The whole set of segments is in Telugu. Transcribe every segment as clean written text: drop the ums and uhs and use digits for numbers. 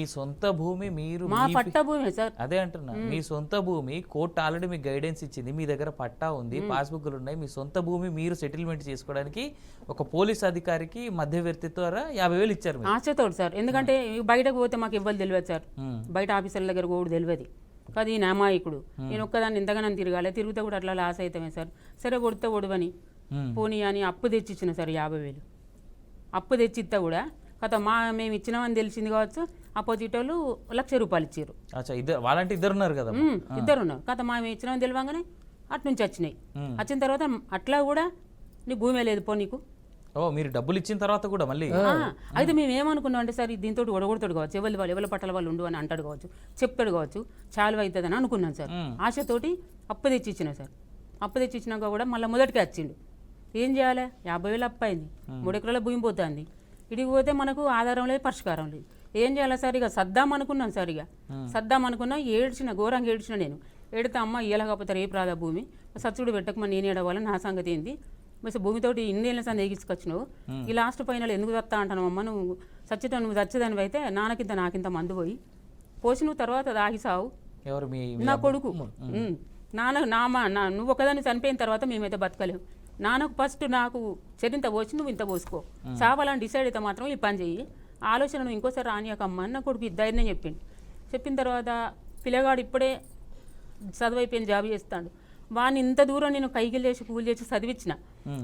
మీ సొంత భూమి మీరు మా పట్టా భూమి సార్. అదే అంటున్నా, మీ సొంత భూమి కోర్టు ఆల్రెడీ మీకు గైడెన్స్ ఇచ్చింది, మీ దగ్గర పట్టా ఉంది, పాస్బుక్లు ఉన్నాయి, మీ సొంత భూమి మీరు సెటిల్మెంట్ చేసుకోవడానికి ఒక పోలీస్ అధికారికి మధ్యవర్తి ద్వారా 50,000 ఇచ్చారు. ఆశతోడు సార్, ఎందుకంటే బయటకు పోతే మాకు ఇవ్వాలి తెలియదు సార్, బయట ఆఫీసర్ల దగ్గర కూడా తెలియదు. కాదు ఈయన అమాయకుడు, నేను ఒక్కదాన్ని ఇంతగానో తిరగాలి, తిరిగితే కూడా అట్లా లాస్ అవుతామే సార్. సరే కొడితే ఒడవని పోనీ అని అప్పు తెచ్చిచ్చిన సార్ 50,000. అప్పు తెచ్చిస్తా కూడా కథ మేము ఇచ్చినామని తెలిసింది కావచ్చు, అపోజిట్ వాళ్ళు ₹1,00,000 ఇచ్చారు. వాళ్ళంటే ఇద్దరు ఉన్నారు కదా, ఇద్దరు ఉన్నారు. కథ మేము ఇచ్చినామని తెలియగానే అటు నుంచి వచ్చినాయి. వచ్చిన తర్వాత అట్లా కూడా నీ భూమి లేదు పో నీకు. మీరు డబ్బులు ఇచ్చిన తర్వాత కూడా మళ్ళీ అయితే మేము ఏమనుకున్నాం అంటే సార్ దీంతో ఒడగొడతాడు కావచ్చు, ఎవరి పట్టాల వాళ్ళు ఉండు అని అంటాడు కావచ్చు, చెప్తాడు కావచ్చు, చాలు అవుతుంది అని అనుకున్నాం సార్. ఆశతోటి అప్పు తెచ్చి ఇచ్చిన సార్. అప్పు తెచ్చి ఇచ్చినాక కూడా మళ్ళీ మొదటికి వచ్చిండు. ఏం చేయాలి, 50,000 అప్పు అయింది, 3 ఎకరాల భూమి పోతుంది. ఇడికి పోతే మనకు ఆధారం లేదు, పరిష్కారం లేదు. ఏం చేయాలి సార్, ఇక సద్దాం అనుకున్నాను సార్. ఇక సద్దాం అనుకున్నా, ఏడ్చిన ఘోరంగా ఏడ్చిన. నేను ఏడితే అమ్మ ఇయ్యలేకపోతే రేపు రాదా భూమి, సచ్చుడు పెట్టకమని నేను ఏడవాలని నా సంగతి ఏంది, బస్ భూమితోటి ఇన్నేళ్ళ సంది ఎగిసుకొచ్చినావు, ఈ లాస్ట్ ఫైనల్ ఎందుకు చస్తా అంటాను అమ్మ, నువ్వు చచ్చితే నువ్వు చచ్చేదానివి అయితే నాన్నకింత నాకింత మందు పోయి పోసి నువ్వు తర్వాత దాగి సావు. నా కొడుకు నువ్వు ఒకదాన్ని చనిపోయిన తర్వాత మేమైతే బతకలేము. నాన్నకు ఫస్ట్ నాకు చెరింత పోసి నువ్వు ఇంత పోసుకో, చావాలని డిసైడ్ అయితే మాత్రం ఈ పని చెయ్యి, ఆలోచన నువ్వు ఇంకోసారి రానియకమ్మ అని నా కొడుకు ధైర్యం చెప్పిండు. చెప్పిన తర్వాత పిల్లగాడు ఇప్పుడే చదువైపోయిన జాబ్ చేస్తాడు. వాడిని ఇంత దూరం నేను కైకిలు చేసి కూలి చేసి చదివించిన,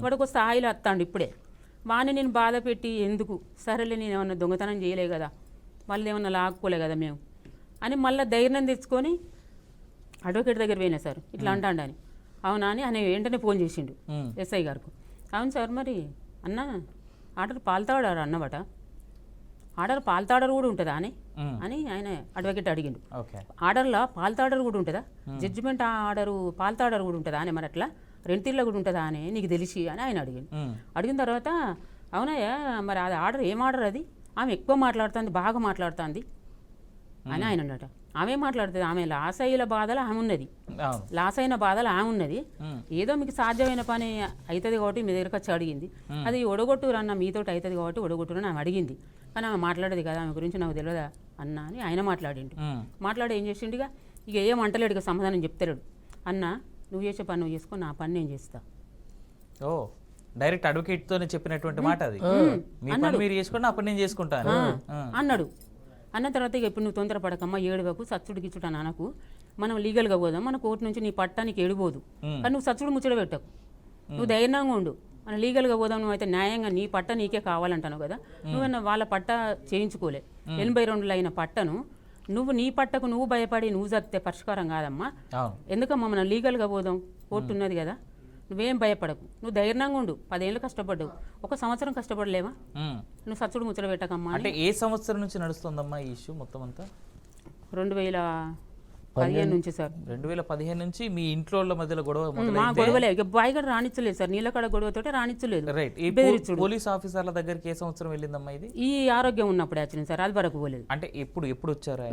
వాడికి స్థాయిలో వస్తాడు ఇప్పుడే. వాడిని నేను బాధ పెట్టి ఎందుకు, సరేలే నేను ఏమన్నా దొంగతనం చేయలే కదా, వాళ్ళు ఏమన్నా లాక్కోలే కదా మేము అని మళ్ళీ ధైర్యం తెచ్చుకొని అడ్వకేట్ దగ్గర పోయినా సార్, ఇట్లా అంటాడని. అవునా అని ఆయన వెంటనే ఫోన్ చేసిండు ఎస్ఐ గారికి. అవును సార్, మరి అన్న ఆర్డర్ పాల్తాడారు అన్నమాట, ఆర్డర్ పాల్తాడర్ కూడా ఉంటుందా అని ఆయన అడ్వకేట్ అడిగిండు. ఆర్డర్లో పాల్తాడర్ కూడా ఉంటుందా, జడ్జిమెంట్ ఆర్డరు పాల్తాడర్ కూడా ఉంటుందా అని, మరి అట్లా రెంటిల్లో కూడా ఉంటుందా అని నీకు తెలిసి అని ఆయన అడిగిండు. అడిగిన తర్వాత అవునయ్యా మరి అది ఆర్డర్ ఏం ఆర్డర్ అది, ఆమె ఎక్కువ మాట్లాడుతుంది, బాగా మాట్లాడుతుంది అని ఆయన అన్నట. ఆమె మాట్లాడుతుంది, ఆమె లాస్ అయ్యేల బాధలు ఆమె ఉన్నది, లాస్ అయిన బాధలు ఆమె ఉన్నది. ఏదో మీకు సాధ్యమైన పని అవుతుంది కాబట్టి మీ దగ్గరకు వచ్చి అడిగింది, అది ఒడగొట్టురు అన్న మీతోటి అవుతుంది కాబట్టి ఒడగొట్టురు అని ఆమె అడిగింది. కానీ ఆమె మాట్లాడేది కదా, ఆమె గురించి నాకు తెలియదా అన్న అని ఆయన మాట్లాడిండు. మాట్లాడి ఏం చేసిండు, ఇక ఏం అంటలేడు, ఇక సమాధానం చెప్తాడు. అన్న నువ్వు చేసే పని నువ్వు చేసుకో, నా పని నేను చేస్తా. డైరెక్ట్ అడ్వకేట్ తోనే చెప్పినటువంటి మాట అది, మీరు చేసుకోండి నా పని నేను చేసుకుంటాను అన్నాడు. అన్న తర్వాత ఇక ఇప్పుడు నువ్వు తొందరపడకమ్మా, ఏడువకు, సచ్చుడు గిచ్చుట నాన్నకు, మనం లీగల్గా పోదాం, మన కోర్టు నుంచి నీ పట్టా నీకు ఏడిపోదు, కానీ నువ్వు సచ్చుడు ముచ్చట పెట్టకు, నువ్వు ధైర్యంగా ఉండు, మనం లీగల్గా పోదాం, నువ్వు అయితే న్యాయంగా నీ పట్ట నీకే కావాలంటాను కదా, నువ్వన్నా వాళ్ళ పట్ట చేయించుకోలే, 82లో అయిన పట్టను నువ్వు నీ పట్టకు నువ్వు భయపడి నువ్వు చదివితే పరిష్కారం కాదమ్మా, ఎందుకమ్మా మనం లీగల్గా పోదాం, కోర్టు ఉన్నది కదా, నువ్వేం భయపడకు, నువ్వు ధైర్యంగా ఉండు, 10 ఏళ్ళు కష్టపడ్డావు, 1 సంవత్సరం కష్టపడలేవా, నువ్వు సచ్చుడు ముచ్చట పెట్టకమ్మా. అంటే ఏ సంవత్సరం నుంచి నడుస్తుందమ్మా ఈ ఇష్యూ మొత్తం అంతా? 2015 నుంచి సార్. 2015 నుంచి మీ ఇంట్లో మధ్యలో గొడవ? మా గొడవలే, ఇక బాయ్ కూడా రానిచ్చలేదు సార్, నీళ్ళకాడ గొడవతోటే రానిచ్చలేదు. రైట్. పోలీస్ ఆఫీసర్ల దగ్గరికి ఏ సంవత్సరం వెళ్ళిందమ్మా ఇది? ఈ ఆరోగ్యం ఉన్నప్పుడు వచ్చింది సార్, అది వరకు పోలేదు. అంటే ఎప్పుడు వచ్చారు?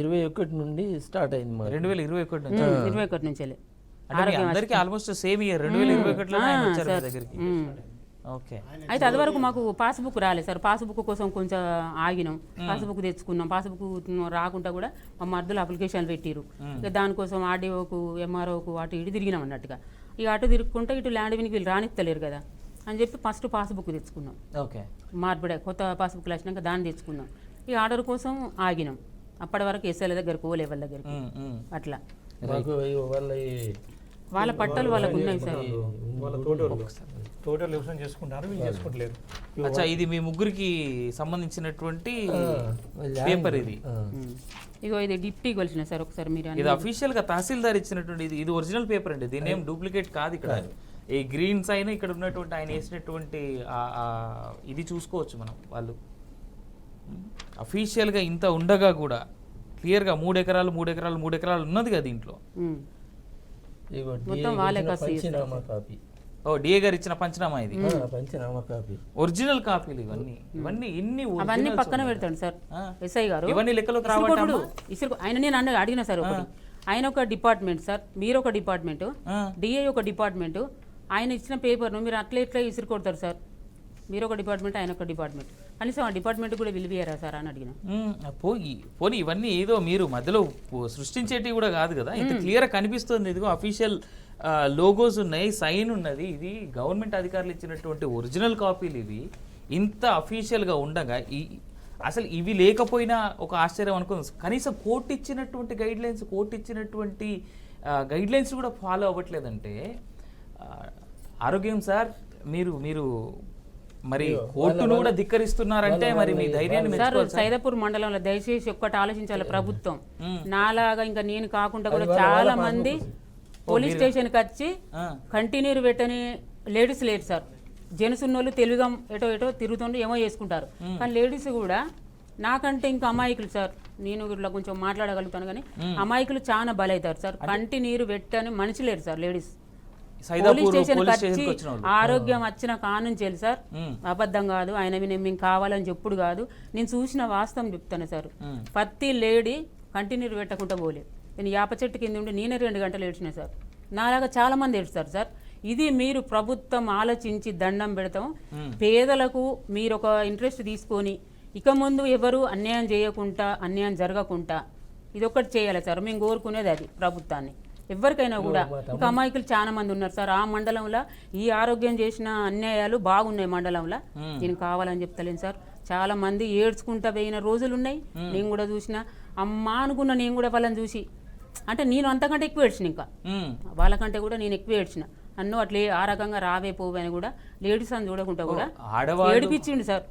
21 నుండి స్టార్ట్ అయింది. 2021 నుంచి? 21 నుంచి అందరికి ఆల్మోస్ట్ సేమ్ ఇయర్ 2021లో వచ్చారు మీ దగ్గరికి. ఓకే. అయితే అది వరకు మాకు పాస్బుక్ రాలేదు సార్, పాస్బుక్ కోసం కొంచెం ఆగినాం, పాస్బుక్ తెచ్చుకున్నాం. పాస్బుక్ రాకుండా కూడా మా మర్దులు అప్లికేషన్లు పెట్టిరు, ఇక దానికోసం ఆర్డీఓకు ఎంఆర్ఓకు అటు ఇటు తిరిగినాం అన్నట్టుగా. ఇక అటు తిరుగుకుంటే ఇటు ల్యాండ్ వినికి వీళ్ళు రానిస్తలేరు కదా అని చెప్పి ఫస్ట్ పాస్బుక్ తెచ్చుకున్నాం. ఓకే. మార్పిడే కొత్త పాస్బుక్లు వచ్చినాక దాన్ని తెచ్చుకున్నాం. ఈ ఆర్డర్ కోసం ఆగినాం, అప్పటి వరకు ఎస్ఐల దగ్గర పోలే, వాళ్ళ దగ్గరికి అట్లా. వాళ్ళ పట్టాలు వాళ్ళకు ఉన్నాయి సార్. అచ్చా, ఇది మీ ముగ్గురికి సంబంధించినటువంటి పేపర్ ఇది. ఇగో ఇది డిప్టీ కొలిసిన సార్, ఒకసారి మీరు ఇది అఫీషియల్ గా తహసీల్దార్ ఇచ్చినటువంటి ఇది ఒరిజినల్ పేపర్ అండి, దీని ఏం డూప్లికేట్ కాదు. ఇక్కడ ఈ గ్రీన్ సైన్ ఇక్కడ ఉన్నటువంటి ఆయన వేసినటువంటి ఇది చూసుకోవచ్చు మనం. వాళ్ళు అఫీషియల్ గా ఇంత ఉండగా కూడా క్లియర్ గా 3 ఎకరాలు ఉన్నది కదా దీంట్లో. డిఏ గారు ఇచ్చిన పంచనామా ఇది, ఒరిజినల్ కాపీలు ఇవన్నీ అవన్నీ పక్కన పెడతాడు సార్ ఎస్ఐ గారు. ఇవన్నీ లెక్కలోకి రావట్లేదు. ఆయన నేను అడిగిన సార్, ఒకటి ఆయన ఒక డిపార్ట్మెంట్ సార్, మీరు ఒక డిపార్ట్మెంట్, డిఏ ఒక డిపార్ట్మెంట్, ఆయన ఇచ్చిన పేపర్ను మీరు అట్లా ఇట్లా ఇసురు కొడతారు సార్. మీరు ఒక డిపార్ట్మెంట్, ఆయన ఒక డిపార్ట్మెంట్. కనీసం ఆ డిపార్ట్మెంట్ కూడా పిలిపియారా సార్ అని అడిగిన. పోనీ ఇవన్నీ ఏదో మీరు మధ్యలో సృష్టించేటివి కూడా కాదు కదా, ఇంత క్లియర్ కనిపిస్తుంది. ఇదిగో అఫీషియల్ లోగోస్ ఉన్నాయి, సైన్ ఉన్నది, ఇది గవర్నమెంట్ అధికారులు ఇచ్చినటువంటి ఒరిజినల్ కాపీలు ఇవి. ఇంత అఫీషియల్గా ఉండగా అసలు ఇవి లేకపోయినా ఒక ఆశ్చర్యం అనుకుంది. కనీసం కోర్టు ఇచ్చినటువంటి గైడ్ లైన్స్ కూడా ఫాలో అవ్వట్లేదంటే ఆరోగ్యం సార్ మీరు మరి కోర్టును కూడా ధిక్కరిస్తున్నారంటే మరి మీ ధైర్యాన్ని సార్ సైదాపూర్ మండలంలో దయచేసి ఒక్కటి ఆలోచించాలి ప్రభుత్వం. నాలాగా ఇంకా నేను కాకుండా కూడా చాలా మంది పోలీస్ స్టేషన్కి వచ్చి కంటిన్యూ పెట్టని లేడీస్ లేరు సార్. జెంట్స్ ఉన్నోళ్ళు తెలుగుగా ఎటో తిరుగుతుండే ఏమో చేసుకుంటారు, కానీ లేడీస్ కూడా నాకంటే ఇంకా అమాయకులు సార్. నేను ఇట్లా కొంచెం మాట్లాడగలుగుతాను కానీ అమాయకులు చాలా బలవుతారు సార్. కంటి నీరు పెట్టని మనిషి లేరు సార్ లేడీస్. పోలీస్ స్టేషన్కి వచ్చి ఆరోగ్యం వచ్చిన కానుంచి సార్ అబద్ధం కాదు, ఆయన మేము కావాలని చెప్పుడు కాదు, నేను చూసిన వాస్తవం చెప్తాను సార్. ప్రతి లేడీ కంటిన్యూ పెట్టకుండా పోలే. నేను యాప చెట్టు కింద ఉండి నేనే 2 గంటలు ఏడ్చిన సార్. నాలాగా చాలా మంది ఏడుస్తారు సార్. ఇది మీరు ప్రభుత్వం ఆలోచించి దండం పెడతాం. పేదలకు మీరు ఒక ఇంట్రెస్ట్ తీసుకొని ఇక ముందు ఎవరు అన్యాయం చేయకుండా, అన్యాయం జరగకుండా ఇదొక్కటి చేయాలి సార్. మేము కోరుకునేది అది ప్రభుత్వాన్ని. ఎవరికైనా కూడా ఇంకా అమాయకులు చాలా మంది ఉన్నారు సార్ ఆ మండలంలో. ఈ ఆరోగ్యం చేసిన అన్యాయాలు బాగున్నాయి మండలంలో. నేను కావాలని చెప్తలేను సార్. చాలా మంది ఏడ్చుకుంటా పోయిన రోజులు ఉన్నాయి. నేను కూడా చూసిన అమ్మా అనుకున్న. నేను కూడా వాళ్ళని చూసి అంటే నేను అంతకంటే ఎక్కువ ఏడ్చిన, ఇంకా వాళ్ళకంటే కూడా నేను ఎక్కువ ఏడ్చిన. నన్ను అట్లే ఆ రకంగా రావే పోవే అని కూడా లేడీస్ అని చూడకుండా కూడా ఏడిపించిండు సార్.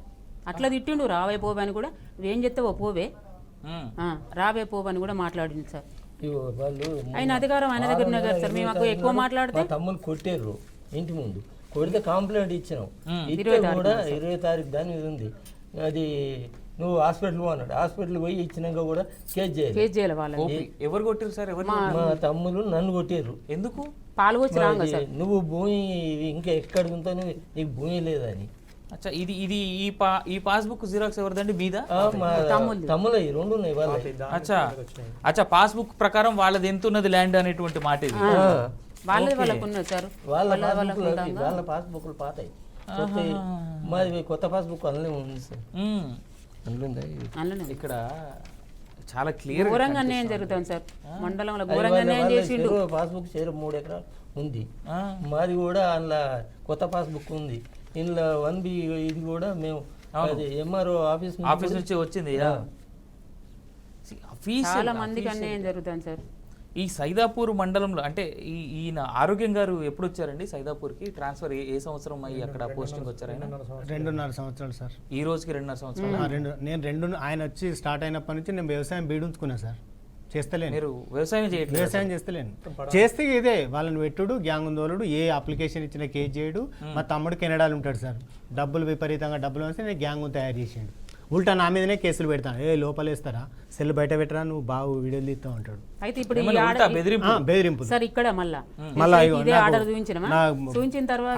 అట్లా తిట్టిండు రావే పోవే అని కూడా. నువ్వేం చెప్తావో పోవే, రావే పోవని కూడా మాట్లాడింది సార్. ఆయన అధికారం ఆయన దగ్గర ఉన్నాయి కదా సార్. మేము ఎక్కువ మాట్లాడితే తమ్ముళ్ళు కొట్టారు ఇంటి ముందు, కొడితే కంప్లైంట్ ఇచ్చినాం. ఇస్తే కూడా 20 తారీఖు దాని ఇది ఉంది, అది నువ్వు హాస్పిటల్ అన్నాడు. హాస్పిటల్ పోయి ఇచ్చినాక కూడా కేసు చేయాలి. వాళ్ళని ఎవరు కొట్టారు సార్? మా తమ్ముళ్ళు నన్ను కొట్టారు. ఎందుకు? పాలు వచ్చి రాంగా సార్. నువ్వు భూమి ఇంకా ఎక్కడ ఉంటావు, నీకు భూమి లేదని. అచ్చా, ఇది ఈ పాస్బుక్ జిరాక్స్ ఎవరిదండి? మీదా? తమ్ముళ్ళు 2 ఉన్నాయి వాళ్ళ. అచ్చా, పాస్బుక్ ప్రకారం వాళ్ళది ఎంత ఉన్నది ల్యాండ్ అనేటువంటి మాట ఇది. వాళ్ళకు ఉన్నది సార్. వాళ్ళ పాస్బుక్లు పాతాయి, మాది కొత్త పాస్బుక్ అందులో ఉంది సార్. ఇక్కడ చాలా క్లియర్ ఘోరంగా అన్యాయం జరుగుతుంది సార్ మండలంలో. ఘోరంగా అన్యాయం చేసిండు. పాస్బుక్ 3 ఎకరాలు ఉంది, మాది కూడా అందులో కొత్త పాస్బుక్ ఉంది. ఇందులో 1B ఇది కూడా మేము ఎంఆర్ఓ ఆఫీస్ నుంచి వచ్చింది. చాలా మందికి అన్యాయం జరుగుతుంది సార్. ఈ సైదాపూర్ మండలంలో అంటే ఈయన ఆరోగ్యం గారు ఎప్పుడు వచ్చారండి సైదాపూర్కి? ట్రాన్స్ఫర్ ఏ సంవత్సరం అయ్యి అక్కడ పోస్టింగ్ వచ్చారు? 2.5 సంవత్సరాలు సార్. ఈ రోజుకి 2.5 సంవత్సరాలు. ఆయన వచ్చి స్టార్ట్ అయినప్పటి నుంచి నేను వ్యవసాయం బీడుంచుకున్నా సార్. చేస్తలేను. మీరు వ్యవసాయం చేయట్లేదు? వ్యవసాయం చేస్తలేను. చేస్తే ఇదే వాళ్ళని పెట్టుడు, గ్యాంగ్ ఉందోలుడు, ఏ అప్లికేషన్ ఇచ్చినా కేసు చేయడు. మా తమ్ముడు కెనడాలో ఉంటాడు సార్. డబ్బులు విపరీతంగా డబ్బులు వస్తే నేను గ్యాంగ్ తయారు చేసిండు. ఉల్టా నా మీదనే కేసులు పెడతాను. లోపలేస్తారా, సెల్ బయట పెట్టరా, నువ్వు బాగు వీడియోలు తీస్తా ఉంటాడు. అయితే ఇప్పుడు బెదిరింపు సార్. ఇక్కడ మళ్ళీ ఆర్డర్ చూపించిన తర్వాత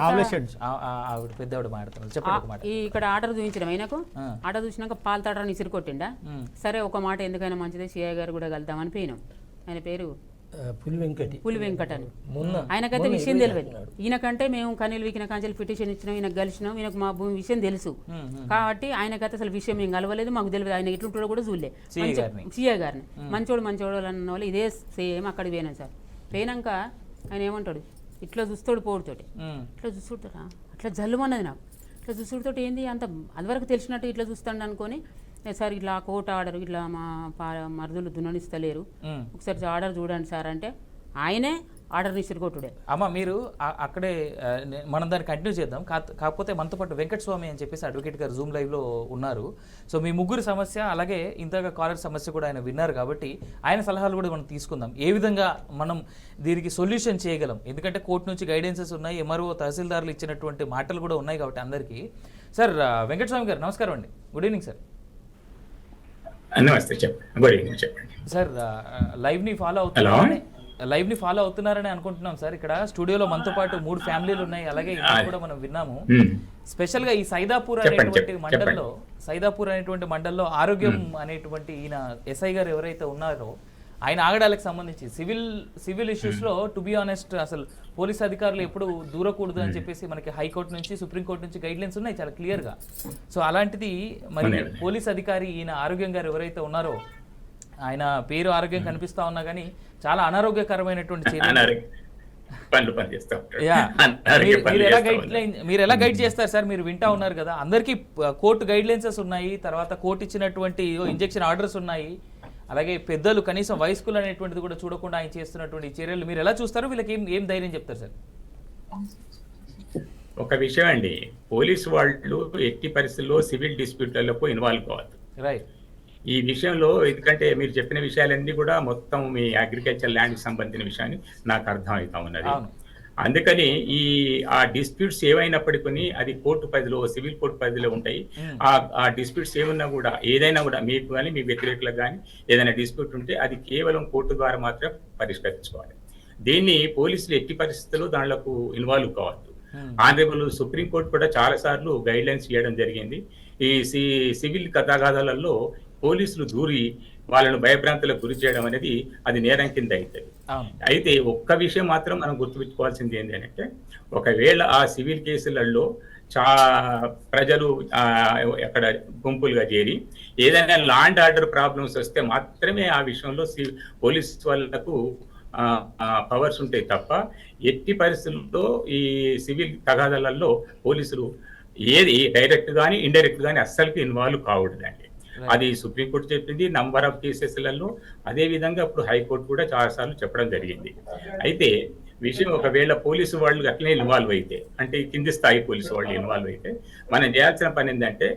పెద్దవాడు మాట్లాడుతున్నాడు. ఇక్కడ ఆర్డర్ చూపించడం ఆయనకు. ఆర్డర్ చూసినాక పాలు తాడరాని ఇసురు కొట్టిండా. సరే ఒక మాట ఎందుకైనా మంచిదే, సిఐ గారు కూడా కలుద్దామని పోయినాం. ఆయన పేరు పులి వెంకట్ అని. ఆయనకైతే విషయం తెలియదు. ఈయనకంటే మేము కనీలు వీకిన కాంచెలు పిటిషన్ ఇచ్చినాం, ఈయనకు కలిసినాం, ఈయనకు మా భూమి విషయం తెలుసు కాబట్టి ఆయనకైతే అసలు విషయం మేము కలవలేదు, మాకు తెలియదు. ఆయన ఇట్లుంటాడో కూడా చూడలే. సిఐ గారిని మంచోడు అన్న వాళ్ళు ఇదే సేమ్ అక్కడికి పోయినాం సార్. పోయినాక ఆయన ఏమంటాడు, ఇట్లా చూస్తాడు పోడుతోటి. ఇట్లా చూస్తుంటారా, అట్లా జల్లుమన్నది నాకు. ఇట్లా చూస్తుంటే ఏంది అంత అదివరకు తెలిసినట్టు ఇట్లా చూస్తాడు అనుకొని, సార్ ఇట్లా కోర్టు ఆర్డర్ ఇట్లా మా మరుదులు దున్ననిస్తలేరు, ఒకసారి ఆర్డర్ చూడండి సార్ అంటే ఆయనే ఆర్డర్ ఇసురుకొట్టుడే. అమ్మ మీరు అక్కడే మనం దాన్ని కంటిన్యూ చేద్దాం. కాకపోతే మనతో పాటు వెంకటస్వామి అని చెప్పేసి అడ్వకేట్ గారు జూమ్ లైవ్లో ఉన్నారు. సో మీ ముగ్గురు సమస్య అలాగే ఇంతగా కాలర్ సమస్య కూడా ఆయన విన్నారు కాబట్టి ఆయన సలహాలు కూడా మనం తీసుకుందాం. ఏ విధంగా మనం దీనికి సొల్యూషన్ చేయగలం, ఎందుకంటే కోర్టు నుంచి గైడెన్సెస్ ఉన్నాయి, ఎంఆర్ఓ తహసీల్దారులు ఇచ్చినటువంటి మాటలు కూడా ఉన్నాయి కాబట్టి అందరికీ. సార్ వెంకటస్వామి గారు నమస్కారం అండి. Good evening sir. నమస్తే, చెప్పండి సార్. లైవ్ ని ఫాలో అవుతున్నారని అనుకుంటున్నాం సార్. ఇక్కడ స్టూడియోలో మనతో పాటు 3 ఫ్యామిలీలు ఉన్నాయి, అలాగే ఇంకా కూడా మనం విన్నాము. స్పెషల్ గా ఈ సైదాపూర్ అనేటువంటి మండల్లో ఆరోగ్యం అనేటువంటి ఈయన ఎస్ఐ గారు ఎవరైతే ఉన్నారో ఆయన ఆగడాలకు సంబంధించి సివిల్ ఇష్యూస్లో టు బి ఆనెస్ట్ అసలు పోలీస్ అధికారులు ఎప్పుడు దూరకూడదు అని చెప్పేసి మనకి హైకోర్టు నుంచి సుప్రీంకోర్టు నుంచి గైడ్ లైన్స్ ఉన్నాయి చాలా క్లియర్గా. సో అలాంటిది మరి పోలీస్ అధికారి ఈయన ఆరోగ్యం గారు ఎవరైతే ఉన్నారో ఆయన పేరు ఆరోగ్యం కనిపిస్తా ఉన్నా కానీ చాలా అనారోగ్యకరమైనటువంటి మీరు ఎలా గైడ్ చేస్తారు సార్? మీరు వింటా ఉన్నారు కదా, అందరికీ కోర్టు గైడ్ లైన్సెస్ ఉన్నాయి, తర్వాత కోర్టు ఇచ్చినటువంటి ఇంజెక్షన్ ఆర్డర్స్ ఉన్నాయి, అలాగే పెద్దలు కనీసం వయస్కులు అనేటువంటిది కూడా చూడకుండా ఆయన చేస్తున్నటువంటి చర్యలు మీరు ఎలా చూస్తారు? వీళ్ళకి ఏం ధైర్యం చెప్తారు సార్? ఒక విషయం అండి, పోలీసు వాళ్ళు ఎట్టి పరిస్థితుల్లో సివిల్ డిస్ప్యూట్లకు ఇన్వాల్వ్ కావద్దు. రైట్. ఈ విషయంలో ఎందుకంటే మీరు చెప్పిన విషయాలన్నీ కూడా మొత్తం మీ అగ్రికల్చర్ ల్యాండ్కి సంబంధించిన విషయాన్ని నాకు అర్థం అవుతా ఉన్నది. అందుకని ఆ డిస్ప్యూట్స్ ఏవైనప్పటికీ అది కోర్టు పరిధిలో, సివిల్ కోర్టు పరిధిలో ఉంటాయి. ఆ డిస్ప్యూట్స్ ఏమన్నా కూడా ఏదైనా కూడా మీకు కానీ మీ వ్యతిరేకులకు కానీ ఏదైనా డిస్ప్యూట్ ఉంటే అది కేవలం కోర్టు ద్వారా మాత్రం పరిష్కరించుకోవాలి. దీన్ని పోలీసులు ఎట్టి పరిస్థితుల్లో దాంట్లోకి ఇన్వాల్వ్ కావద్దు. ఆనరబుల్ సుప్రీంకోర్టు కూడా చాలా సార్లు గైడ్ లైన్స్ ఇవ్వడం జరిగింది. ఈ సివిల్ కథాగాథలలో పోలీసులు దూరి వాళ్ళను భయభ్రాంతులకు గురి చేయడం అనేది అది నేరం కింద అవుతుంది. అయితే ఒక్క విషయం మాత్రం మనం గుర్తుపెట్టుకోవాల్సింది ఏంటి అంటే, ఒకవేళ ఆ సివిల్ కేసులలో ప్రజలు అక్కడ గుంపులుగా చేరి ఏదైనా లా అండ్ ఆర్డర్ ప్రాబ్లమ్స్ వస్తే మాత్రమే ఆ విషయంలో పోలీస్ వాళ్ళకు పవర్స్ ఉంటాయి తప్ప ఎట్టి పరిస్థితుల్లో ఈ సివిల్ తగాదాలలో పోలీసులు ఏది డైరెక్ట్ కానీ ఇండైరెక్ట్ కానీ అస్సలకి ఇన్వాల్వ్ కావద్దండి. అది సుప్రీంకోర్టు చెప్పింది నంబర్ ఆఫ్ కేసెస్లలో, అదే విధంగా ఇప్పుడు హైకోర్టు కూడా చాలాసార్లు చెప్పడం జరిగింది. అయితే విషయం ఒకవేళ పోలీసు వాళ్ళు అట్లనే ఇన్వాల్వ్ అయితే, అంటే కింది స్థాయి పోలీసు వాళ్ళు ఇన్వాల్వ్ అయితే మనం చేయాల్సిన పని ఏంటంటే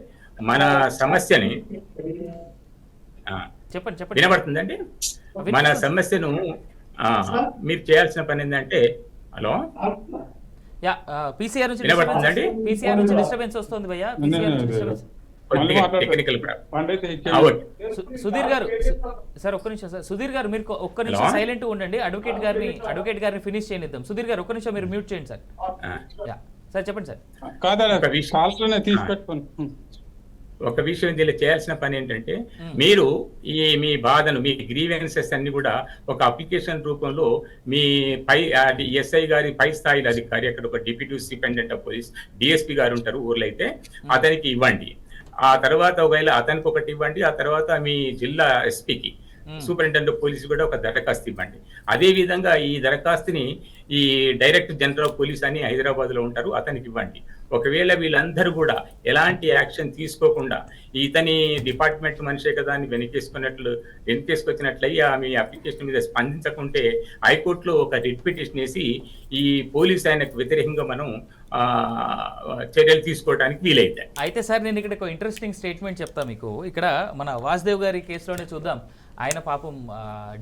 మన సమస్యని వినబడుతుందండి, మన సమస్యను మీరు చేయాల్సిన పని ఏంటంటే, హలో పీసీఆర్ నుంచి వినబడుతుందండి, పీసీఆర్ నుంచి డిస్టర్బెన్స్ వస్తుంది భయ్యా. సుధీర్ గారు సార్ ఒక్క నిమిషం సార్, సుధీర్ గారు మీరు ఒక్క నిమిషం సైలెంట్ ఉండండి, అడ్వకేట్ గారిని ఫినిష్ చేయనిద్దాం. సుధీర్ గారు ఒక్క నిమిషం మీరు మ్యూట్ చేయండి సార్. సార్ చెప్పండి సార్. ఒక విషయం దీనిలో చేయాల్సిన పని ఏంటంటే, మీరు మీ బాధను, మీ గ్రీవెన్సెస్ అన్ని కూడా ఒక అప్లికేషన్ రూపంలో మీ ఎస్ఐ గారి పై స్థాయి అధికారి, అక్కడ ఒక deputy superintendent of police DSP గారు ఉంటారు ఊర్లో అయితే, అతనికి ఇవ్వండి. ఆ తర్వాత ఒకవేళ అతనికి ఒకటి ఇవ్వండి, ఆ తర్వాత మీ జిల్లా ఎస్పీకి సూపరింటెండెంట్ ఆఫ్ పోలీస్ కూడా ఒక దరఖాస్తు ఇవ్వండి. అదే విధంగా ఈ దరఖాస్తుని ఈ డైరెక్టర్ జనరల్ ఆఫ్ పోలీస్ అని హైదరాబాద్ లో ఉంటారు, అతనికి ఇవ్వండి. ఒకవేళ వీళ్ళందరూ కూడా ఎలాంటి యాక్షన్ తీసుకోకుండా ఇతని డిపార్ట్మెంట్ మనిషే కదా అని వెనకేసుకొచ్చినట్లయి మీ అప్లికేషన్ మీద స్పందించకుంటే హైకోర్టులో ఒక రిట్ పిటిషన్ వేసి ఈ పోలీస్ ఆయనకు వ్యతిరేకంగా మనం చర్యలు తీసుకోవడానికి వీలైతే. అయితే సార్ నేను ఇక్కడ ఒక ఇంట్రెస్టింగ్ స్టేట్మెంట్ చెప్తా మీకు. ఇక్కడ మన వాసుదేవ్ గారి కేసులోనే చూద్దాం. ఆయన పాపం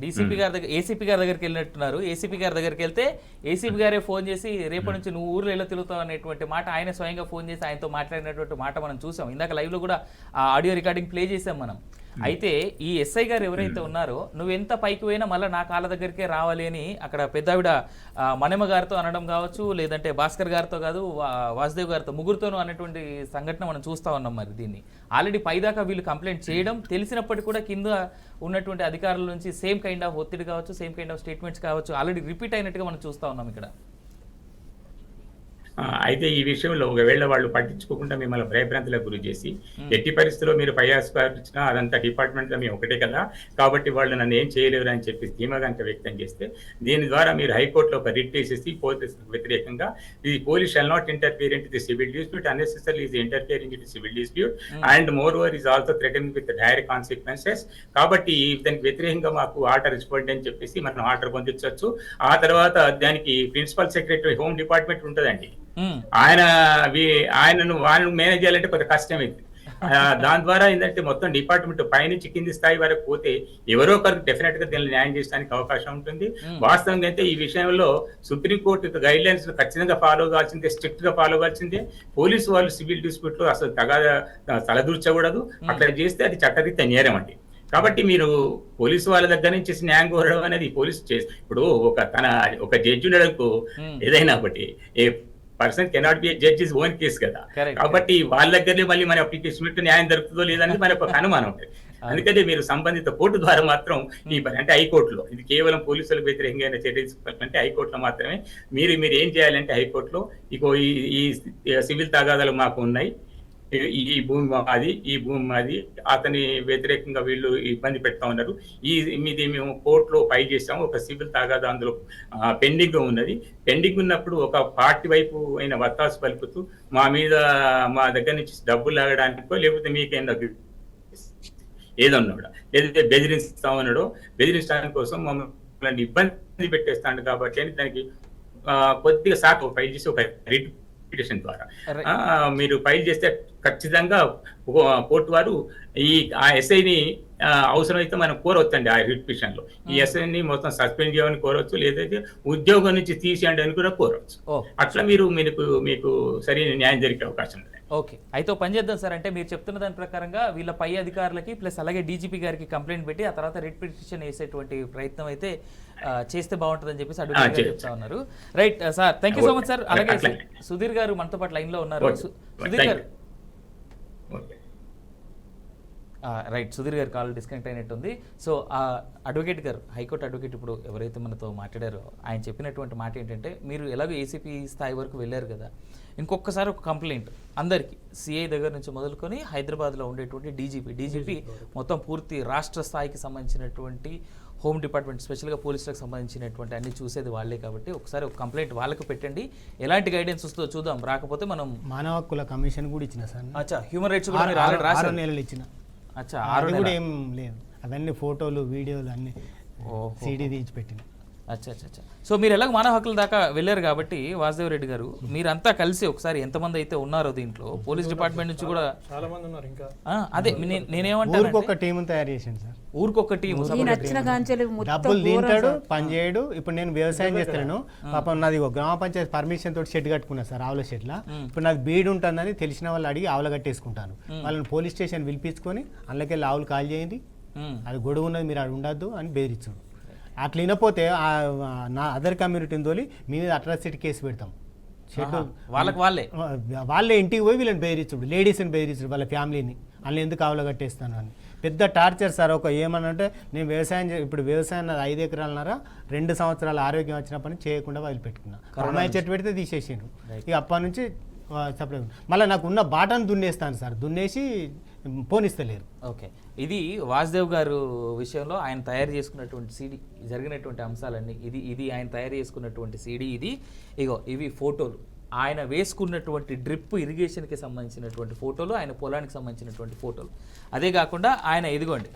డీసీపీ గారి దగ్గర, ఏసీపీ గారి దగ్గరికి వెళ్ళినట్టున్నారు. ఏసీపీ గారి దగ్గరికి వెళ్తే ఏసీపీ గారే ఫోన్ చేసి రేపటి నుంచి నువ్వు ఊర్లో ఎలా తిరుగుతావు అనేటువంటి మాట ఆయన స్వయంగా ఫోన్ చేసి ఆయనతో మాట్లాడినటువంటి మాట మనం చూసాం. ఇందాక లైవ్లో కూడా ఆ ఆడియో రికార్డింగ్ ప్లే చేసాం మనం. అయితే ఈ ఎస్ఐ గారు ఎవరైతే ఉన్నారో, నువ్వు ఎంత పైకి పోయినా మళ్ళీ నా కాళ్ళ దగ్గరికే రావాలి అని అక్కడ పెద్దావిడ మనమ్మ గారితో అనడం కావచ్చు, లేదంటే భాస్కర్ గారితో కాదు వాసుదేవ్ గారితో, ముగ్గురుతోనూ అన్నటువంటి సంఘటన మనం చూస్తూ ఉన్నాం. మరి దీన్ని ఆల్రెడీ పైదాకా వీళ్ళు కంప్లైంట్ చేయడం తెలిసినప్పటికీ కూడా కింద ఉన్నటువంటి అధికారుల నుంచి సేమ్ కైండ్ ఆఫ్ ఒత్తిడి కావచ్చు, సేమ్ కైండ్ ఆఫ్ స్టేట్మెంట్స్ కావచ్చు ఆల్రెడీ రిపీట్ అయినట్టుగా మనం చూస్తూ ఉన్నాం ఇక్కడ. అయితే ఈ విషయంలో ఒకవేళ వాళ్ళు పట్టించుకోకుండా మిమ్మల్ని భయభ్రాంతులకు గురి చేసి ఎట్టి పరిస్థితుల్లో మీరు పైచినా అదంతా డిపార్ట్మెంట్ మేము ఒకటే కదా కాబట్టి వాళ్ళు నన్ను ఏం చేయలేరు అని చెప్పి ధీమాగంట వ్యక్తం చేస్తే, దీని ద్వారా మీరు హైకోర్టులో ఒక రిట్ వేసేసి పోలీసులకు వ్యతిరేకంగా ఈ police shall not interfere in the civil dispute unnecessary is interfering in the civil dispute and more over is also threatening with direct consequences. కాబట్టి దానికి వ్యతిరేకంగా మాకు ఆర్డర్ ఇచ్చిపోండి అని చెప్పేసి మనం ఆర్డర్ పొందించవచ్చు. ఆ తర్వాత దానికి ప్రిన్సిపల్ సెక్రటరీ హోమ్ డిపార్ట్మెంట్ ఉంటుందండి, ఆయనను మేనేజ్ చేయాలంటే కొంత కష్టమైంది. దాని ద్వారా ఏంటంటే మొత్తం డిపార్ట్మెంట్ పైనుంచి కింది స్థాయి వరకు పోతే ఎవరో ఒకరికి డెఫినెట్ గా దీన్ని న్యాయం చేయడానికి అవకాశం ఉంటుంది. వాస్తవంగా అయితే ఈ విషయంలో సుప్రీంకోర్టు గైడ్ లైన్స్ ఖచ్చితంగా ఫాలో కావాల్సిందే, స్ట్రిక్ట్ గా ఫాలో కావాల్సిందే. పోలీసు వాళ్ళు సివిల్ డిస్ప్యూట్ లో అసలు తలదూర్చకూడదు, అట్లా చేస్తే అది చట్టరీత్యా నేరం అండి. కాబట్టి మీరు పోలీసు వాళ్ళ దగ్గర నుంచి న్యాయం కోరడం అనేది పోలీసు ఇప్పుడు ఒక జడ్జి ఉండడంకు ఏదైనా ఒకటి person cannot be judge is own case కదా, కాబట్టి వాళ్ళ దగ్గరనే మళ్ళీ మన అప్లికేషన్ న్యాయం దొరుకుతుందో లేదనేది మనకు ఒక అనుమానం ఉంటుంది. అందుకని మీరు సంబంధిత కోర్టు ద్వారా మాత్రం ఈ పని అంటే హైకోర్టులో, ఇది కేవలం పోలీసులకు వ్యతిరేకంగా చర్య తీసుకోవాలంటే హైకోర్టులో మాత్రమే మీరు ఏం చేయాలంటే హైకోర్టులో ఇగో ఈ సివిల్ తగాదాలు మాకు ఉన్నాయి, ఈ భూమి మాది, ఈ భూమి మాది, అతని వ్యతిరేకంగా వీళ్ళు ఇబ్బంది పెడతా ఉన్నారు, మీది మేము కోర్టులో ఫైల్ చేసాము, ఒక సివిల్ తగాదా అందులో పెండింగ్ ఉన్నది, పెండింగ్ ఉన్నప్పుడు ఒక పార్టీ వైపు అయిన వత్తాసు పలుకుతూ మా దగ్గర నుంచి డబ్బులు లాగడానికో లేకపోతే మీకేం ఏదన్నాడో లేదంటే బెదిరిస్తా ఉన్నాడో బెదిరించడానికి కోసం మమ్మల్ని ఇబ్బంది పెట్టేస్తాడు కాబట్టి అని దానికి కొద్దిగా సాకు ఫైల్ చేసి ఒక రిట్ పిటిషన్ ద్వారా మీరు ఫైల్ చేస్తే ఖచ్చితంగా కోర్టు వారు ఆ ఎస్ఐని అవసరమైతే మనం కోరవచ్చండి. ఆ రిట్ పిటిషన్ లో ఈ ఎస్ఐని మొత్తం సస్పెండ్ చేయమని కోరవచ్చు, లేదైతే ఉద్యోగం నుంచి తీసేయండి అని కూడా కోరవచ్చు. అట్లా మీకు సరైన న్యాయం జరిగే అవకాశం ఉంది. ఓకే, అయితే పని చేద్దాం సార్. అంటే మీరు చెప్తున్న దాని ప్రకారంగా వీళ్ళ పై అధికారులకి ప్లస్ అలాగే డీజీపీ గారికి కంప్లైంట్ పెట్టి ఆ తర్వాత రిట్ పిటిషన్ వేసేటువంటి ప్రయత్నం అయితే చేస్తే బాగుంటుందని చెప్పేసి అడ్వకేట్ గారు చెప్తా ఉన్నారు. Right sir, thank you so much sir. అలాగే సుధీర్ గారు మనతో పాటు లైన్ లో ఉన్నారు. సుధీర్ గారు రైట్, సుధీర్ గారు కాల్ డిస్కనెక్ట్ అయినట్టుంది. సో అడ్వకేట్ గారు, హైకోర్టు అడ్వకేట్ ఇప్పుడు ఎవరైతే మనతో మాట్లాడారో ఆయన చెప్పినటువంటి మాట ఏంటంటే, మీరు ఎలాగో ఏసీపీ స్థాయి వరకు వెళ్ళారు కదా, ఇంకొకసారి ఒక కంప్లైంట్ అందరికీ సిఐ దగ్గర నుంచి మొదలుకొని హైదరాబాద్లో ఉండేటువంటి డీజీపీ మొత్తం పూర్తి రాష్ట్ర స్థాయికి సంబంధించినటువంటి హోమ్ డిపార్ట్మెంట్ స్పెషల్గా పోలీసులకు సంబంధించినటువంటి అన్ని చూసేది వాళ్ళే కాబట్టి ఒకసారి ఒక కంప్లైంట్ వాళ్ళకు పెట్టండి, ఎలాంటి గైడెన్స్ వస్తుందో చూద్దాం. రాకపోతే మనం మానవ హక్కుల కమిషన్ కూడా ఇచ్చిన సార్. అచ్చా, హ్యూమన్ రైట్స్ కూడా మీరు ఆల్రెడీ రాశారు. 6 నెలలు ఇచ్చిన. అచ్చా, 6 కూడా ఏం లేదు, అవన్నీ ఫోటోలు వీడియోలు అన్ని సీడీ తీసి పెట్టిన. అచ్చా అచ్చా అచ్చా. సో మీరు ఎలాగ మానవ హక్కుల దాకా వెళ్ళారు కాబట్టి వాసుదేవ్ రెడ్డి గారు, మీరంతా కలిసి ఒకసారి ఎంతమంది అయితే ఉన్నారో దీంట్లో పోలీస్ డిపార్ట్మెంట్ నుంచి కూడా చాలా మంది ఉన్నారు ఇంకా. అదే నేనేమంటాను, ఊరికొక టీం తయారు చేసింది సార్. ఊరికొక టీం నచ్చిన గాంచెలు డబ్బులు తింటాడు, పని చేయడు. ఇప్పుడు నేను వ్యవసాయం చేస్తాను, పాపం నాది గ్రామ పంచాయతీ పర్మిషన్ తోటి షెడ్ కట్టుకున్నా సార్, ఆవుల షెడ్లా. ఇప్పుడు నాకు బీడ్ ఉంటుందని తెలిసిన వాళ్ళు అడిగి ఆవుల కట్టేసుకుంటాను. వాళ్ళని పోలీస్ స్టేషన్ పిలిపించుకొని అందులోకెళ్ళి ఆవులు కాల్ చేయండి, అది గొడవ ఉన్నది, మీరు అది ఉండద్దు అని బెదిరించాడు. అట్లా వినపోతే నా అదర్ కమ్యూనిటీని తోలి మీ మీద అట్రాసిటీ కేసు పెడతాం. షెడ్ వాళ్ళే ఇంటికి పోయి వీళ్ళని బెదిరించుడు, లేడీస్ని బెదిరించుడు, వాళ్ళ ఫ్యామిలీని వాళ్ళని ఎందుకు ఆవుల కట్టేస్తాను అని పెద్ద టార్చర్ సార్. ఒక ఏమనంటే నేను ఇప్పుడు వ్యవసాయం 5 ఎకరాలన్నర 2 సంవత్సరాలు ఆరోగ్యం వచ్చినప్పటి నుంచి చేయకుండా వదిలిపెట్టుకున్నా. అమ్మాయి చెట్టు పెడితే తీసేసాను. ఇక అప్పటి నుంచి సప్లై మళ్ళీ నాకు ఉన్న బాటను దున్నేస్తాను సార్, దున్నేసి పోనిస్తలేరు. ఓకే, ఇది వాసుదేవ్ గారు విషయంలో ఆయన తయారు చేసుకున్నటువంటి సీడీ జరిగినటువంటి అంశాలన్నీ ఇది ఆయన తయారు చేసుకున్నటువంటి సీడీ. ఇవి ఫోటోలు, ఆయన వేసుకున్నటువంటి డ్రిప్ ఇరిగేషన్కి సంబంధించినటువంటి ఫోటోలు, ఆయన పొలానికి సంబంధించినటువంటి ఫోటోలు. అదే కాకుండా ఆయన ఇదిగోండి,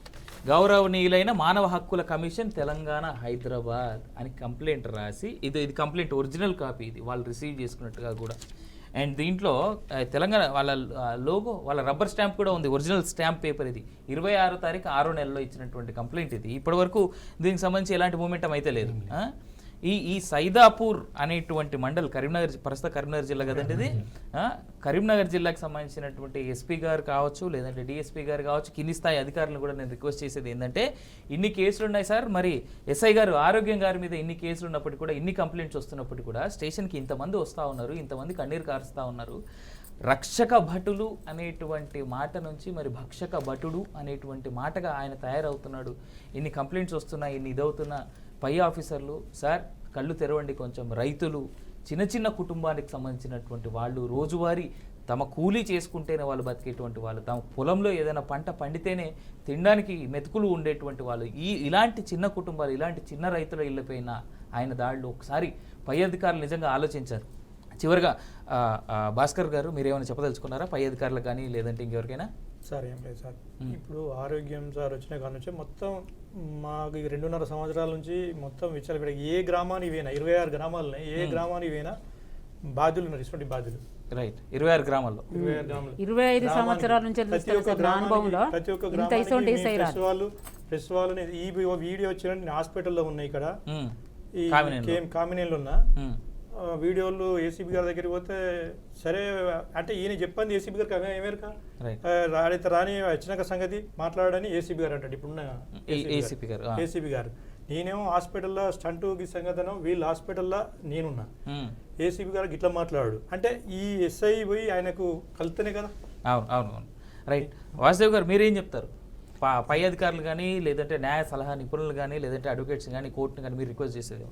గౌరవనీయులైన మానవ హక్కుల కమిషన్ తెలంగాణ హైదరాబాద్ అని కంప్లైంట్ రాసి, ఇది కంప్లైంట్ ఒరిజినల్ కాపీ, ఇది వాళ్ళు రిసీవ్ చేసుకున్నట్టుగా కూడా. అండ్ దీంట్లో తెలంగాణ వాళ్ళ లోగో, వాళ్ళ రబ్బర్ స్టాంప్ కూడా ఉంది, ఒరిజినల్ స్టాంప్ పేపర్. ఇది 26వ తారీఖు 6వ నెలలో ఇచ్చినటువంటి కంప్లైంట్. ఇది ఇప్పటివరకు దీనికి సంబంధించి ఎలాంటి మూమెంటం అయితే లేదు. ఈ సైదాపూర్ అనేటువంటి మండల్ ప్రస్తుత కరీంనగర్ జిల్లా కదండి ఇది. కరీంనగర్ జిల్లాకు సంబంధించినటువంటి ఎస్పీ గారు కావచ్చు, లేదంటే డిఎస్పీ గారు కావచ్చు, కింది స్థాయి అధికారులను కూడా నేను రిక్వెస్ట్ చేసేది ఏంటంటే, ఇన్ని కేసులు ఉన్నాయి సార్, మరి ఎస్ఐ గారు ఆరోగ్యం గారి మీద ఇన్ని కేసులు ఉన్నప్పటికీ కూడా, ఇన్ని కంప్లైంట్స్ వస్తున్నప్పటికీ కూడా స్టేషన్కి ఇంతమంది వస్తూ ఉన్నారు, ఇంతమంది కన్నీరు కారుస్తూ ఉన్నారు. రక్షక భటులు అనేటువంటి మాట నుంచి మరి భక్షక భటుడు అనేటువంటి మాటగా ఆయన తయారవుతున్నాడు. ఇన్ని కంప్లైంట్స్ వస్తున్నాయి, ఇన్ని ఇదవుతున్నా పై ఆఫీసర్లు సార్ కళ్ళు తెరవండి కొంచెం. రైతులు, చిన్న కుటుంబానికి సంబంధించినటువంటి వాళ్ళు, రోజువారీ తమ కూలీ చేసుకుంటేనే వాళ్ళు బతికేటువంటి వాళ్ళు, తమ పొలంలో ఏదైనా పంట పండితేనే తినడానికి మెతుకులు ఉండేటువంటి వాళ్ళు, ఇలాంటి చిన్న కుటుంబాలు, ఇలాంటి చిన్న రైతుల ఇళ్ళపైన ఆయన దాడులు ఒకసారి పై అధికారులు నిజంగా ఆలోచించారు. చివరిగా భాస్కర్ గారు, మీరేమైనా చెప్పదలుచుకున్నారా పై అధికారులకు కానీ లేదంటే ఇంకెవరికైనా? సార్ ఏం లేదు సార్, ఇప్పుడు ఆరోగ్యం సార్ వచ్చిన కాడ నుంచి మొత్తం మాకు 2.5 సంవత్సరాల నుంచి మొత్తం విచారణ, ఏ గ్రామానికి పోయినా 26 గ్రామాలని, ఏ గ్రామానికి పోయినా బాధ్యులు ఉన్నారు, ఇటువంటి బాధ్యులు. రైట్, 26 గ్రామాల్లో 25 సంవత్సరాల నుంచి ప్రతి ఒక్క ప్రెస్ వాళ్ళని ఈ వీడియో వచ్చిన హాస్పిటల్లో ఉన్నాయి ఇక్కడ, ఈ కామినేలు ఉన్నా వీడియోలు ఏసీబీ గారి దగ్గరికి పోతే సరే అంటే ఈయన చెప్పింది ఏసీబీ గారికి ఏమేరక రాడితే రాని వచ్చినాక సంగతి మాట్లాడని ఏసీబీ గారు అంటాడు. ఇప్పుడున్న ఏసీబీ గారు, నేనేమో హాస్పిటల్లో స్టంటుకి సంగతనం, వీళ్ళు హాస్పిటల్లో నేనున్నా, ఏసీబీ గారికి ఇట్లా మాట్లాడు అంటే ఈ ఎస్ఐ పోయి ఆయనకు కలితేనే కదా. అవును. రైట్, వాసుదేవ్ గారు మీరేం చెప్తారు? పై అధికారులు కానీ లేదంటే న్యాయ సలహా నిపుణులు కానీ లేదంటే అడ్వకేట్స్ కానీ కోర్టుని కానీ మీరు రిక్వెస్ట్ చేసేది?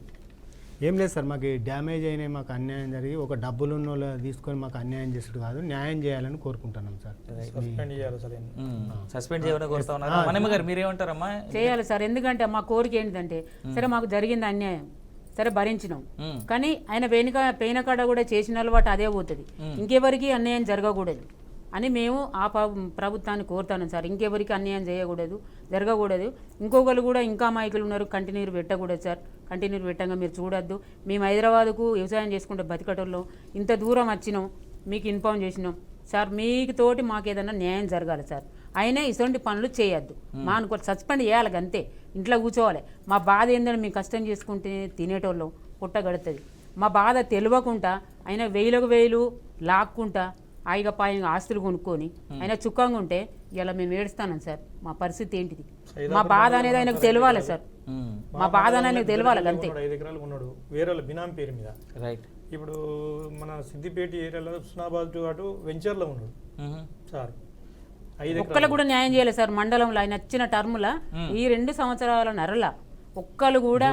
ఏం లేదు సార్, మాకు డ్యామేజ్ అయినాయి, మాకు అన్యాయం జరిగి ఒక డబ్బులు ఉన్న వాళ్ళు తీసుకొని మాకు అన్యాయం చేసుడు కాదు, న్యాయం చేయాలని కోరుకుంటున్నాం సార్. సస్పెండ్ చేయాలి అసలు సస్పెండ్ చేయమని కోరుతా ఉన్నారు. మనమ్మ గారు మీరేమంటారమ్మా? చేయాలి సార్, ఎందుకంటే మా కోరిక ఏంటంటే సరే మాకు జరిగింది అన్యాయం, సరే భరించినాం, కానీ ఆయన పెయిన కాడ కూడా చేసిన అలవాటు అదే పోతుంది, ఇంకెవరికి అన్యాయం జరగకూడదు అని మేము ఆ ప్రభుత్వాన్ని కోరుతాను సార్. ఇంకెవరికి అన్యాయం చేయకూడదు, జరగకూడదు. ఇంకొకరు కూడా ఇంకా అమాయకులు ఉన్నారు, కంటిన్యూ పెట్టకూడదు సార్. కంటిన్యూ పెట్టంగా మీరు చూడొద్దు. మేము హైదరాబాద్కు వ్యవసాయం చేసుకుంటే బతికటోళ్ళం, ఇంత దూరం వచ్చినాం, మీకు ఇన్ఫార్మ్ చేసినాం సార్. మీకు తోటి మాకు ఏదైనా న్యాయం జరగాలి సార్. అయినా ఇటువంటి పనులు చేయొద్దు, మా అనుకో సస్పెండ్ చేయాలి అంతే, ఇంట్లో కూర్చోవాలి. మా బాధ ఏందని మేము కష్టం చేసుకుంటే తినేటోళ్ళం పుట్ట గడుతుంది. మా బాధ తెలియకుండా ఆయన వేలకు వేలు లాక్కుంటా ఆయిగా పాయిగా ఆస్తులు కొనుక్కొని ఆయన చుక్కంగా ఉంటే ఇలా మేము ఏడుస్తాను సార్. మా పరిస్థితి ఏంటిది? మా బాధ అనేది ఆయనకు తెలియాలి సార్. మా బాధ అనేది తెలియాలి అంతే. 5 ఎకరాలు ఉన్నాడు వేరే వాళ్ళ బినామీ పేరు మీద. రైట్. ఇప్పుడు మన సిద్దిపేట ఏరియాలో హుస్నాబాద్ అటు వెంచర్లో ఉన్నాడు సార్. ఒక్కళ్ళు కూడా న్యాయం చేయలేదు సార్. మండలంలో ఆయన వచ్చిన టర్ముల ఈ 2 సంవత్సరాల నరల ఒక్కళ్ళు కూడా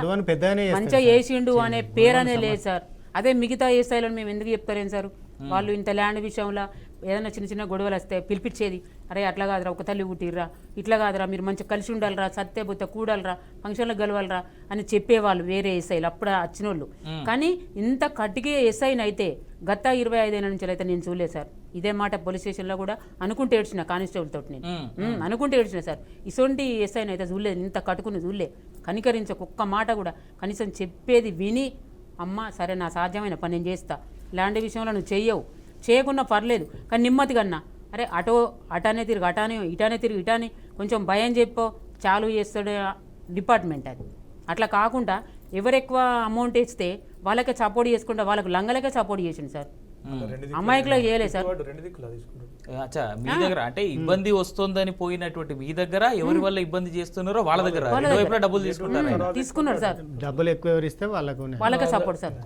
మంచిగా చేసిండు అనే పేరనే లేదు సార్. అదే మిగతా ఏసాయిలను మేము ఎందుకు చెప్తారేం సార్? వాళ్ళు ఇంత ల్యాండ్ విషయంలో ఏదైనా చిన్న చిన్న గొడవలు వస్తే పిలిపించేది, అరే అట్లా కాదురా, ఒక తల్లి పుట్టిర్రా, ఇట్లా కాదురా, మీరు మంచిగా కలిసి ఉండాలరా, సత్తే బొత్త కూడాలరా, ఫంక్షన్లకు గెలవాలరా అని చెప్పేవాళ్ళు వేరే ఎస్ఐలు అప్పుడు వచ్చిన వాళ్ళు. కానీ ఇంత కట్టిగే ఎస్ఐని అయితే గత 25 ఏళ్ళ నుంచి అయితే నేను చూడలేదు సార్. ఇదే మాట పోలీస్ స్టేషన్లో కూడా అనుకుంటే ఏడ్చిన కానిస్టేబుల్ తోటి నేను అనుకుంటే ఏడ్చిన సార్. ఇటువంటి ఎస్ఐని అయితే చూడలేదు, ఇంత కట్టుకుని చూడలే. కనికరించక ఒక్క మాట కూడా కనీసం చెప్పేది విని అమ్మ సరే నా సాధ్యమైన పని నేను చేస్తా, ల్యాండ్ విషయంలో నువ్వు చెయ్యవు, చేయకున్నా పర్లేదు కానీ నిమ్మతి కన్నా అరే అటానే తిరిగి అటానే ఇటానే తిరిగి ఇటానే కొంచెం భయం చెప్పో చాలు చేస్తాడు డిపార్ట్మెంట్. అది అట్లా కాకుండా ఎవరు ఎక్కువ అమౌంట్ ఇస్తే వాళ్ళకే సపోర్ట్ చేసుకుంటా వాళ్ళకి లంగలకే సపోర్ట్ చేసిండు సార్. అమాయకులో చేయలేదు సార్. అచ్చా, మీ దగ్గర అంటే ఇబ్బంది వస్తుందని పోయినటువంటి మీ దగ్గర ఎవరి వల్ల ఇబ్బంది చేస్తున్నారో వాళ్ళ దగ్గర డబ్బులు తీసుకున్నారు సార్. డబ్బులు ఎక్కువ ఎవరిస్తే వాళ్ళకే సపోర్ట్ సార్.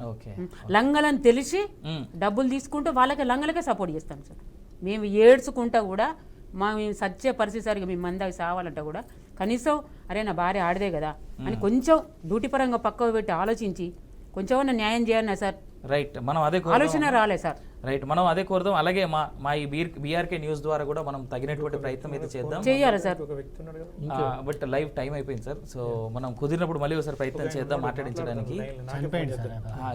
లంగలని తెలిసి డబ్బులు తీసుకుంటే వాళ్ళకే లంగలకే సపోర్ట్ చేస్తాం సార్. మేము ఏడ్చుకుంటా కూడా మేము సత్య పరిస్థితి సరిగా మేము మందాకి సావాలంటే కూడా కనీసం అరే నా భార్య ఆడదే కదా అని కొంచెం డ్యూటీ పరంగా పక్కకు పెట్టి ఆలోచించి కొంచెం న్యాయం చేయాలన్నా సార్. రైట్, మనం అదే ఆలోచన రాలే సార్. రైట్, మనం అదే కోరుదాం. అలాగే మా ఈ బీఆర్కే న్యూస్ ద్వారా కూడా మనం తగినటువంటి ప్రయత్నం అయితే చేద్దాం. చేయాలి సార్. బట్ లైవ్ టైం అయిపోయింది సార్. సో మనం కుదిరినప్పుడు మళ్ళీ ఒకసారి ప్రయత్నం చేద్దాం మాట్లాడించడానికి.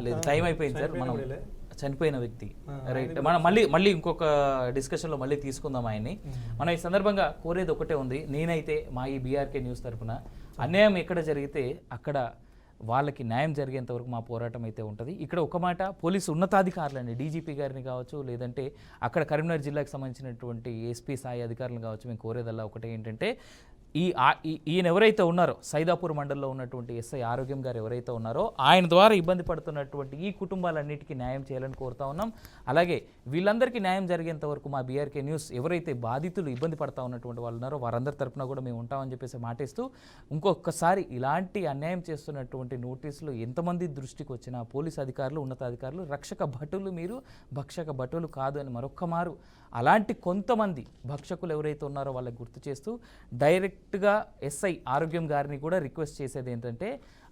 లేదు, టైం అయిపోయింది సార్. మనం చనిపోయిన వ్యక్తి. రైట్, మనం మళ్ళీ ఇంకొక డిస్కషన్లో మళ్ళీ తీసుకుందాం ఆయన్ని. మనం ఈ సందర్భంగా కోరేది ఒకటే ఉంది. నేనైతే మా ఈ బీఆర్కే న్యూస్ తరఫున అన్యాయం ఎక్కడ జరిగితే అక్కడ వాళ్ళకి న్యాయం జరిగేంత వరకు మా పోరాటం అయితే ఉంటుంది. ఇక్కడ ఒక మాట, పోలీసు ఉన్నతాధికారులని డీజీపీ గారిని కావచ్చు, లేదంటే అక్కడ కరీంనగర్ జిల్లాకు సంబంధించినటువంటి ఎస్పీ స్థాయి అధికారులను కావచ్చు, మేము కోరేదల్లా ఒకటే ఏంటంటే ఈయన ఎవరైతే ఉన్నారో సైదాపూర్ మండలంలో ఉన్నటువంటి ఎస్ఐ ఆరోగ్యం గారు ఎవరైతే ఉన్నారో ఆయన ద్వారా ఇబ్బంది పడుతున్నటువంటి ఈ కుటుంబాలన్నిటికీ న్యాయం చేయాలని కోరుతా ఉన్నాం. అలాగే వీళ్ళందరికీ న్యాయం జరిగేంత వరకు మా బీఆర్కే న్యూస్ ఎవరైతే బాధితులు ఇబ్బంది పడతా ఉన్నటువంటి వాళ్ళు ఉన్నారో వారందరి తరపున కూడా మేము ఉంటామని చెప్పేసి మాటిస్తూ, ఇంకొకసారి ఇలాంటి అన్యాయం చేస్తున్నటువంటి నోటీసులు ఎంతమంది దృష్టికి వచ్చినా పోలీస్ అధికారులు ఉన్నతాధికారులు రక్షక భటులు మీరు భక్షక భటులు కాదు అని మరొక్కమారు అలాంటి కొంతమంది భక్షకులు ఎవరైతే ఉన్నారో వాళ్ళకి గుర్తు చేస్తూ డైరెక్ట్గా ఎస్ఐ ఆరోగ్యం గారిని కూడా రిక్వెస్ట్ చేసేది ఏంటంటే,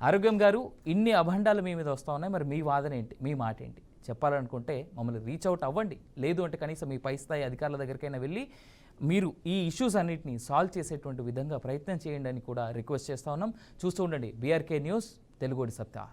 ఆరోగ్యం గారు ఇన్ని అభండాలు మీ మీద వస్తూ ఉన్నాయి, మరి మీ వాదన ఏంటి, మీ మాట ఏంటి చెప్పాలనుకుంటే మమ్మల్ని రీచ్ అవుట్ అవ్వండి. లేదు అంటే కనీసం మీ పై స్థాయి అధికారుల దగ్గరికైనా వెళ్ళి మీరు ఈ ఇష్యూస్ అన్నింటినీ సాల్వ్ చేసేటువంటి విధంగా ప్రయత్నం చేయండి అని కూడా రిక్వెస్ట్ చేస్తూ ఉన్నాం. చూస్తూ ఉండండి బీఆర్కే న్యూస్, తెలుగుడి సత్తా.